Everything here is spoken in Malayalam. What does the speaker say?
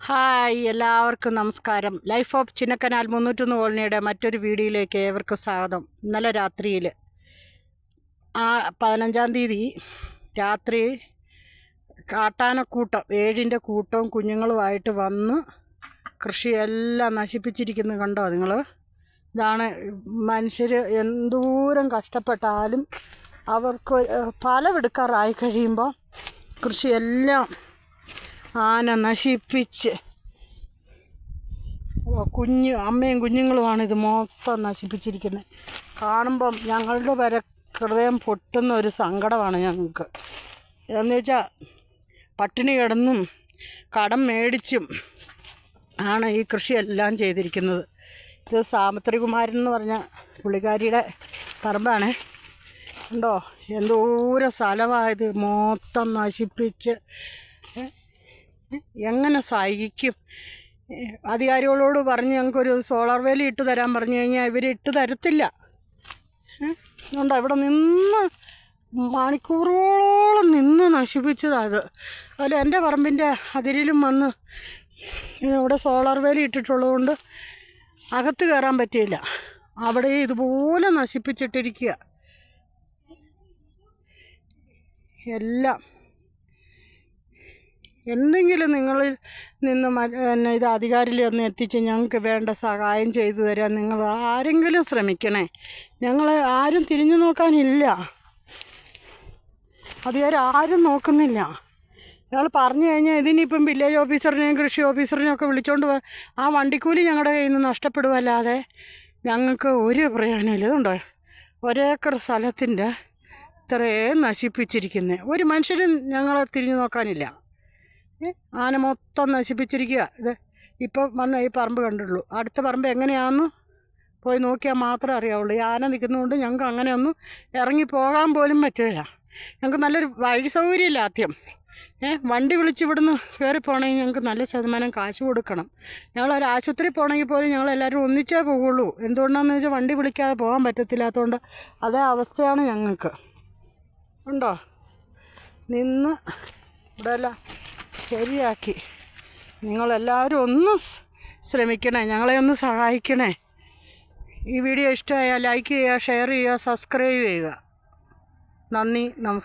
ഹായ്, എല്ലാവർക്കും നമസ്കാരം. ലൈഫ് ഓഫ് ചിന്നക്കനാൽ 301 കോളനിയുടെ മറ്റൊരു വീഡിയോയിലേക്ക് ഏവർക്കും സ്വാഗതം. ഇന്നലെ രാത്രിയിൽ 15-ാം തീയതി രാത്രി കാട്ടാനക്കൂട്ടം 7ൻ്റെ കൂട്ടവും കുഞ്ഞുങ്ങളുമായിട്ട് വന്ന് കൃഷിയെല്ലാം നശിപ്പിച്ചിരിക്കുന്നത് കണ്ടോ നിങ്ങൾ? ഇതാണ് മനുഷ്യർ എന്തോരം കഷ്ടപ്പെട്ടാലും അവർക്ക് ഫലമെടുക്കാറായി കഴിയുമ്പോൾ കൃഷിയെല്ലാം ആന നശിപ്പിച്ച് അമ്മയും കുഞ്ഞുങ്ങളുമാണ് ഇത് മൊത്തം നശിപ്പിച്ചിരിക്കുന്നത്. കാണുമ്പം ഞങ്ങളുടെ വരെ ഹൃദയം പൊട്ടുന്ന ഒരു സങ്കടമാണ് ഞങ്ങൾക്ക്. എന്ന് വെച്ചാൽ പട്ടിണി കിടന്നും കടം മേടിച്ചും ആണ് ഈ കൃഷിയെല്ലാം ചെയ്തിരിക്കുന്നത്. ഇത് സാമത്രികുമാരൻ എന്ന് പറഞ്ഞ പുള്ളിക്കാരിയുടെ പറമ്പാണ്. ഉണ്ടോ എന്തോരം സ്ഥലമായത് മൊത്തം നശിപ്പിച്ച് എങ്ങനെ സഹിക്കും? അധികാരികളോട് പറഞ്ഞ് ഞങ്ങൾക്കൊരു സോളാർ വേലി ഇട്ട് തരാൻ പറഞ്ഞു കഴിഞ്ഞാൽ ഇവർ ഇട്ട് തരത്തില്ല. അതുകൊണ്ടാണ് ഇവിടെ നിന്ന് മണിക്കൂറുകളോളം നിന്ന് നശിപ്പിച്ചതാണ്. അതുപോലെ എൻ്റെ പറമ്പിൻ്റെ അതിരിലും വന്ന് ഇവിടെ സോളാർ വേലി ഇട്ടിട്ടുള്ളതുകൊണ്ട് അകത്ത് കയറാൻ പറ്റിയില്ല. അവിടെ ഇതുപോലെ നശിപ്പിച്ചിട്ടിരിക്കുക എല്ലാം. എന്തെങ്കിലും നിങ്ങളിൽ നിന്ന് ഇത് അധികാരിയിൽ ഒന്ന് എത്തിച്ച് ഞങ്ങൾക്ക് വേണ്ട സഹായം ചെയ്തു തരാൻ നിങ്ങൾ ആരെങ്കിലും ശ്രമിക്കണേ. ഞങ്ങളെ ആരും തിരിഞ്ഞു നോക്കാനില്ല, ആരും നോക്കുന്നില്ല. ഞങ്ങൾ പറഞ്ഞു കഴിഞ്ഞാൽ ഇതിനിപ്പം വില്ലേജ് ഓഫീസറിനെയും കൃഷി ഓഫീസറിനെയും ഒക്കെ വിളിച്ചുകൊണ്ട് ആ വണ്ടിക്കൂലി ഞങ്ങളുടെ കയ്യിൽ നിന്ന് നഷ്ടപ്പെടുമല്ലാതെ ഞങ്ങൾക്ക് ഒരു പ്രയോജനമില്ല. ഇതുണ്ടോ ഒരേക്കർ സ്ഥലത്തിൻ്റെ ഇത്രയും നശിപ്പിച്ചിരിക്കുന്നത്. ഒരു മനുഷ്യരും ഞങ്ങളെ തിരിഞ്ഞു നോക്കാനില്ല. ആന മൊത്തം നശിപ്പിച്ചിരിക്കുക. ഇത് ഇപ്പോൾ വന്ന് ഈ പറമ്പ് കണ്ടുള്ളൂ. അടുത്ത പറമ്പ് എങ്ങനെയാണെന്ന് പോയി നോക്കിയാൽ മാത്രമേ അറിയാവുള്ളൂ. ഈ ആന നിൽക്കുന്നതുകൊണ്ട് ഞങ്ങൾക്ക് അങ്ങനെയൊന്നും ഇറങ്ങിപ്പോകാൻ പോലും പറ്റില്ല. ഞങ്ങൾക്ക് നല്ലൊരു വഴി സൗകര്യമില്ല. ആദ്യം വണ്ടി വിളിച്ച് ഇവിടുന്ന് കയറിപ്പോകണമെങ്കിൽ ഞങ്ങൾക്ക് നല്ല ശതമാനം കാശ് കൊടുക്കണം. ഞങ്ങളൊരു ആശുപത്രി പോകണമെങ്കിൽ പോലും ഞങ്ങളെല്ലാവരും ഒന്നിച്ചേ പോകുള്ളൂ. എന്തുകൊണ്ടാണെന്ന് വെച്ചാൽ വണ്ടി വിളിക്കാതെ പോകാൻ പറ്റത്തില്ലാത്തതുകൊണ്ട് അതേ അവസ്ഥയാണ് ഞങ്ങൾക്ക്. ഉണ്ടോ നിന്ന് ഇവിടെയെല്ലാം ശരിയാക്കി. നിങ്ങളെല്ലാവരും ഒന്ന് ശ്രമിക്കണേ, ഞങ്ങളെ ഒന്ന് സഹായിക്കണേ. ഈ വീഡിയോ ഇഷ്ടമായാൽ ലൈക്ക് ചെയ്യുക, ഷെയർ ചെയ്യുക, സബ്സ്ക്രൈബ് ചെയ്യുക. നന്ദി, നമസ്കാരം.